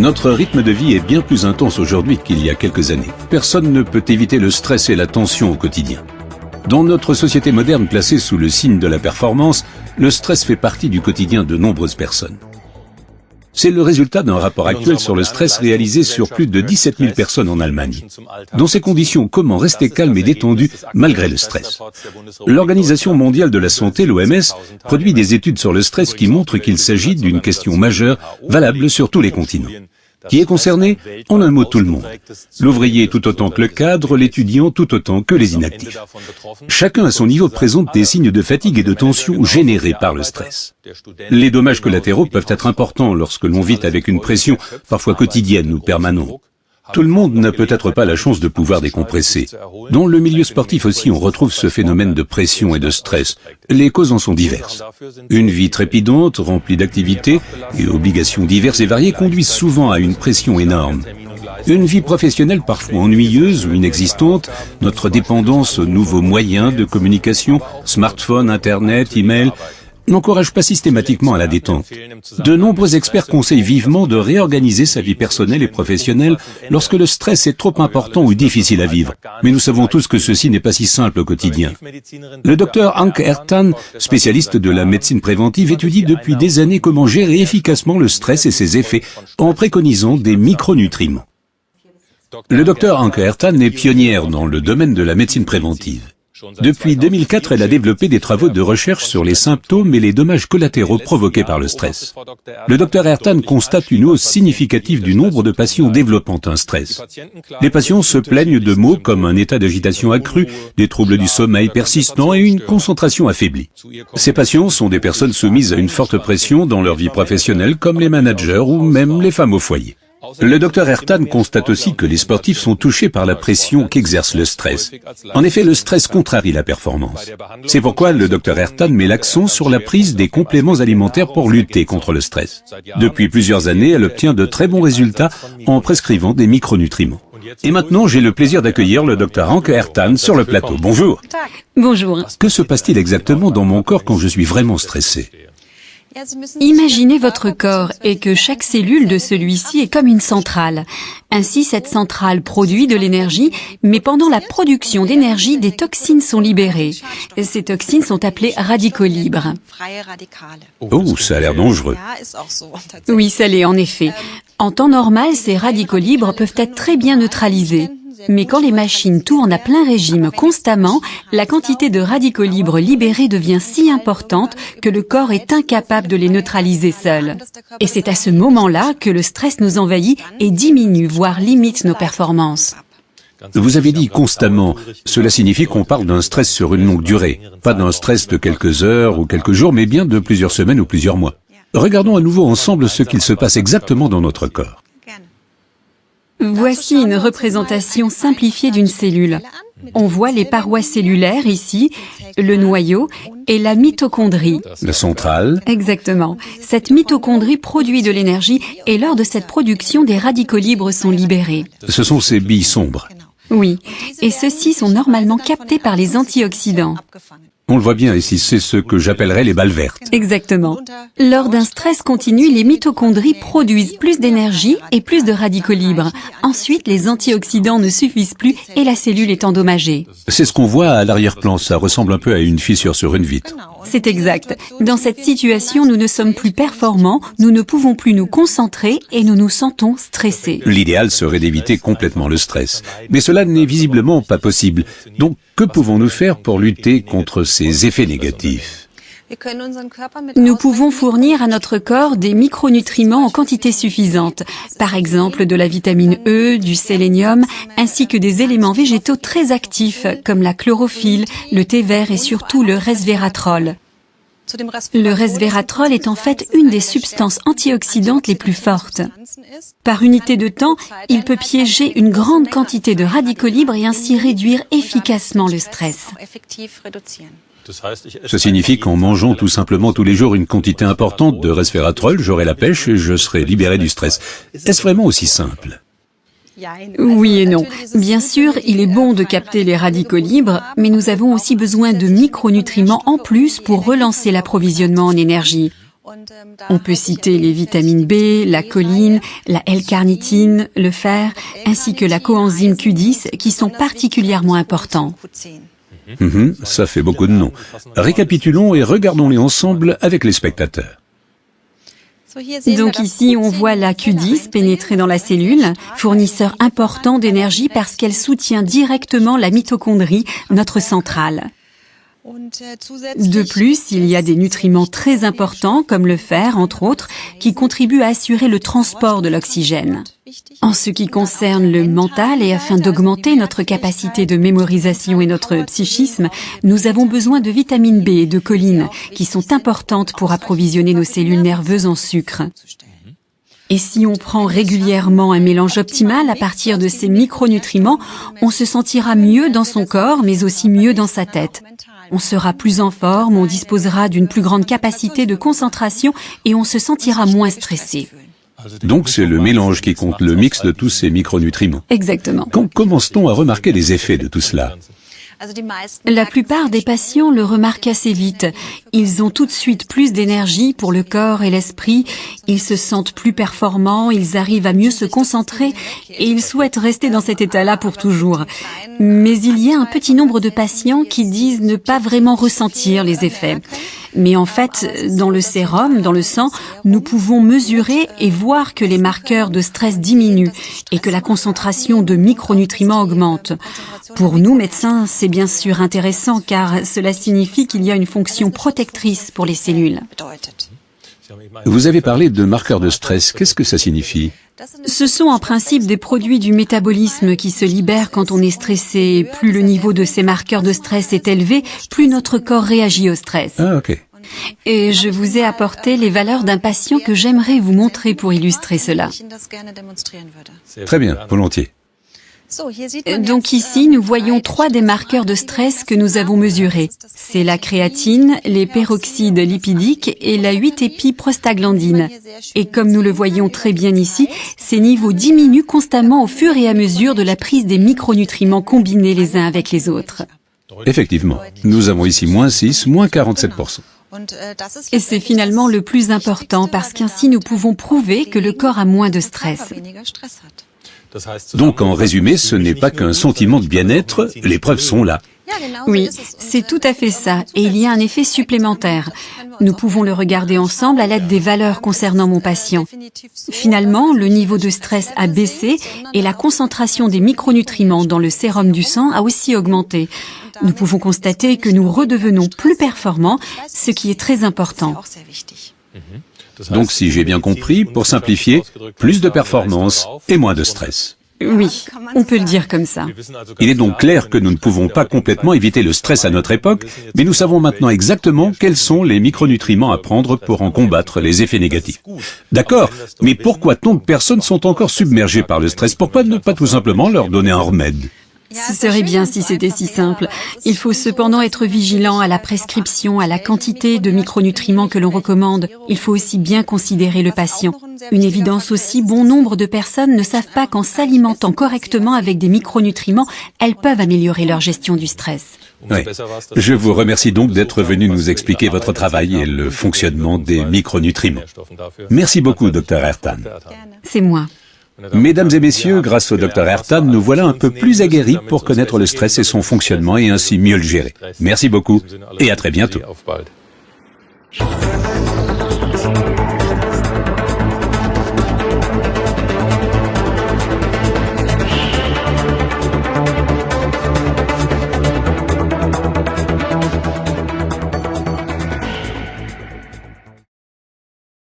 Notre rythme de vie est bien plus intense aujourd'hui qu'il y a quelques années. Personne ne peut éviter le stress et la tension au quotidien. Dans notre société moderne placée sous le signe de la performance, le stress fait partie du quotidien de nombreuses personnes. C'est le résultat d'un rapport actuel sur le stress réalisé sur plus de 17 000 personnes en Allemagne. Dans ces conditions, comment rester calme et détendu malgré le stress? L'Organisation mondiale de la santé, l'OMS, produit des études sur le stress qui montrent qu'il s'agit d'une question majeure, valable sur tous les continents. Qui est concerné? En un mot, tout le monde. L'ouvrier tout autant que le cadre, l'étudiant tout autant que les inactifs. Chacun à son niveau présente des signes de fatigue et de tension générés par le stress. Les dommages collatéraux peuvent être importants lorsque l'on vit avec une pression parfois quotidienne ou permanente. Tout le monde n'a peut-être pas la chance de pouvoir décompresser. Dans le milieu sportif aussi, on retrouve ce phénomène de pression et de stress. Les causes en sont diverses. Une vie trépidante, remplie d'activités et obligations diverses et variées conduisent souvent à une pression énorme. Une vie professionnelle parfois ennuyeuse ou inexistante, notre dépendance aux nouveaux moyens de communication, smartphone, internet, email, n'encourage pas systématiquement à la détente. De nombreux experts conseillent vivement de réorganiser sa vie personnelle et professionnelle lorsque le stress est trop important ou difficile à vivre. Mais nous savons tous que ceci n'est pas si simple au quotidien. Le docteur Anke Ertan, spécialiste de la médecine préventive, étudie depuis des années comment gérer efficacement le stress et ses effets en préconisant des micronutriments. Le docteur Anke Ertan est pionnière dans le domaine de la médecine préventive. Depuis 2004, elle a développé des travaux de recherche sur les symptômes et les dommages collatéraux provoqués par le stress. Le Dr Ertan constate une hausse significative du nombre de patients développant un stress. Les patients se plaignent de maux comme un état d'agitation accru, des troubles du sommeil persistants et une concentration affaiblie. Ces patients sont des personnes soumises à une forte pression dans leur vie professionnelle, comme les managers ou même les femmes au foyer. Le Dr Ertan constate aussi que les sportifs sont touchés par la pression qu'exerce le stress. En effet, le stress contrarie la performance. C'est pourquoi le Dr Ertan met l'accent sur la prise des compléments alimentaires pour lutter contre le stress. Depuis plusieurs années, elle obtient de très bons résultats en prescrivant des micronutriments. Et maintenant, j'ai le plaisir d'accueillir le Dr Anke Ertan sur le plateau. Bonjour. Bonjour. Que se passe-t-il exactement dans mon corps quand je suis vraiment stressé? Imaginez votre corps et que chaque cellule de celui-ci est comme une centrale. Ainsi, cette centrale produit de l'énergie, mais pendant la production d'énergie, des toxines sont libérées. Ces toxines sont appelées radicaux libres. Oh, ça a l'air dangereux. Oui, ça l'est en effet. En temps normal, ces radicaux libres peuvent être très bien neutralisés. Mais quand les machines tournent à plein régime constamment, la quantité de radicaux libres libérés devient si importante que le corps est incapable de les neutraliser seul. Et c'est à ce moment-là que le stress nous envahit et diminue, voire limite nos performances. Vous avez dit constamment, cela signifie qu'on parle d'un stress sur une longue durée, pas d'un stress de quelques heures ou quelques jours, mais bien de plusieurs semaines ou plusieurs mois. Regardons à nouveau ensemble ce qu'il se passe exactement dans notre corps. Voici une représentation simplifiée d'une cellule. On voit les parois cellulaires ici, le noyau et la mitochondrie. La centrale. Exactement. Cette mitochondrie produit de l'énergie et lors de cette production, des radicaux libres sont libérés. Ce sont ces billes sombres. Oui, et ceux-ci sont normalement captés par les antioxydants. On le voit bien ici, c'est ce que j'appellerais les balles vertes. Exactement. Lors d'un stress continu, les mitochondries produisent plus d'énergie et plus de radicaux libres. Ensuite, les antioxydants ne suffisent plus et la cellule est endommagée. C'est ce qu'on voit à l'arrière-plan, ça ressemble un peu à une fissure sur une vitre. C'est exact. Dans cette situation, nous ne sommes plus performants, nous ne pouvons plus nous concentrer et nous nous sentons stressés. L'idéal serait d'éviter complètement le stress. Mais cela n'est visiblement pas possible. Donc, que pouvons-nous faire pour lutter contre ces effets négatifs? Nous pouvons fournir à notre corps des micronutriments en quantité suffisante, par exemple de la vitamine E, du sélénium, ainsi que des éléments végétaux très actifs comme la chlorophylle, le thé vert et surtout le resveratrol. Le resveratrol est en fait une des substances antioxydantes les plus fortes. Par unité de temps, il peut piéger une grande quantité de radicaux libres et ainsi réduire efficacement le stress. Ça signifie qu'en mangeant tout simplement tous les jours une quantité importante de resveratrol, j'aurai la pêche et je serai libéré du stress. Est-ce vraiment aussi simple? Oui et non. Bien sûr, il est bon de capter les radicaux libres, mais nous avons aussi besoin de micronutriments en plus pour relancer l'approvisionnement en énergie. On peut citer les vitamines B, la choline, la L-carnitine, le fer, ainsi que la coenzyme Q10 qui sont particulièrement importants. Ça fait beaucoup de noms. Récapitulons et regardons-les ensemble avec les spectateurs. Donc ici, on voit la Q10 pénétrer dans la cellule, fournisseur important d'énergie parce qu'elle soutient directement la mitochondrie, notre centrale. De plus, il y a des nutriments très importants, comme le fer, entre autres, qui contribuent à assurer le transport de l'oxygène. En ce qui concerne le mental et afin d'augmenter notre capacité de mémorisation et notre psychisme, nous avons besoin de vitamine B et de choline, qui sont importantes pour approvisionner nos cellules nerveuses en sucre. Et si on prend régulièrement un mélange optimal à partir de ces micronutriments, on se sentira mieux dans son corps, mais aussi mieux dans sa tête. On sera plus en forme, on disposera d'une plus grande capacité de concentration et on se sentira moins stressé. Donc c'est le mélange qui compte, le mix de tous ces micronutriments. Exactement. Quand commence-t-on à remarquer les effets de tout cela ? La plupart des patients le remarquent assez vite. Ils ont tout de suite plus d'énergie pour le corps et l'esprit, ils se sentent plus performants, ils arrivent à mieux se concentrer et ils souhaitent rester dans cet état-là pour toujours. Mais il y a un petit nombre de patients qui disent ne pas vraiment ressentir les effets. Mais en fait, dans le sérum, dans le sang, nous pouvons mesurer et voir que les marqueurs de stress diminuent et que la concentration de micronutriments augmente. Pour nous, médecins, c'est bien sûr intéressant car cela signifie qu'il y a une fonction protectrice pour les cellules. Vous avez parlé de marqueurs de stress. Qu'est-ce que ça signifie ? Ce sont en principe des produits du métabolisme qui se libèrent quand on est stressé. Plus le niveau de ces marqueurs de stress est élevé, plus notre corps réagit au stress. Ah, ok. Et je vous ai apporté les valeurs d'un patient que j'aimerais vous montrer pour illustrer cela. Très bien, volontiers. Donc ici, nous voyons 3 des marqueurs de stress que nous avons mesurés. C'est la créatine, les peroxydes lipidiques et la 8-épiprostaglandine. Et comme nous le voyons très bien ici, ces niveaux diminuent constamment au fur et à mesure de la prise des micronutriments combinés les uns avec les autres. Effectivement, nous avons ici moins 6, moins 47%. Et c'est finalement le plus important parce qu'ainsi nous pouvons prouver que le corps a moins de stress. Donc en résumé, ce n'est pas qu'un sentiment de bien-être, les preuves sont là. Oui, c'est tout à fait ça. Et il y a un effet supplémentaire. Nous pouvons le regarder ensemble à l'aide des valeurs concernant mon patient. Finalement, le niveau de stress a baissé et la concentration des micronutriments dans le sérum du sang a aussi augmenté. Nous pouvons constater que nous redevenons plus performants, ce qui est très important. Donc si j'ai bien compris, pour simplifier, plus de performance et moins de stress. Oui, on peut le dire comme ça. Il est donc clair que nous ne pouvons pas complètement éviter le stress à notre époque, mais nous savons maintenant exactement quels sont les micronutriments à prendre pour en combattre les effets négatifs. D'accord, mais pourquoi tant de personnes sont encore submergées par le stress? Pourquoi ne pas tout simplement leur donner un remède? Ce serait bien si c'était si simple. Il faut cependant être vigilant à la prescription, à la quantité de micronutriments que l'on recommande. Il faut aussi bien considérer le patient. Une évidence aussi, bon nombre de personnes ne savent pas qu'en s'alimentant correctement avec des micronutriments, elles peuvent améliorer leur gestion du stress. Oui. Je vous remercie donc d'être venu nous expliquer votre travail et le fonctionnement des micronutriments. Merci beaucoup, Dr Ertan. C'est moi. Mesdames et messieurs, grâce au Dr Ertan, nous voilà un peu plus aguerris pour connaître le stress et son fonctionnement et ainsi mieux le gérer. Merci beaucoup et à très bientôt.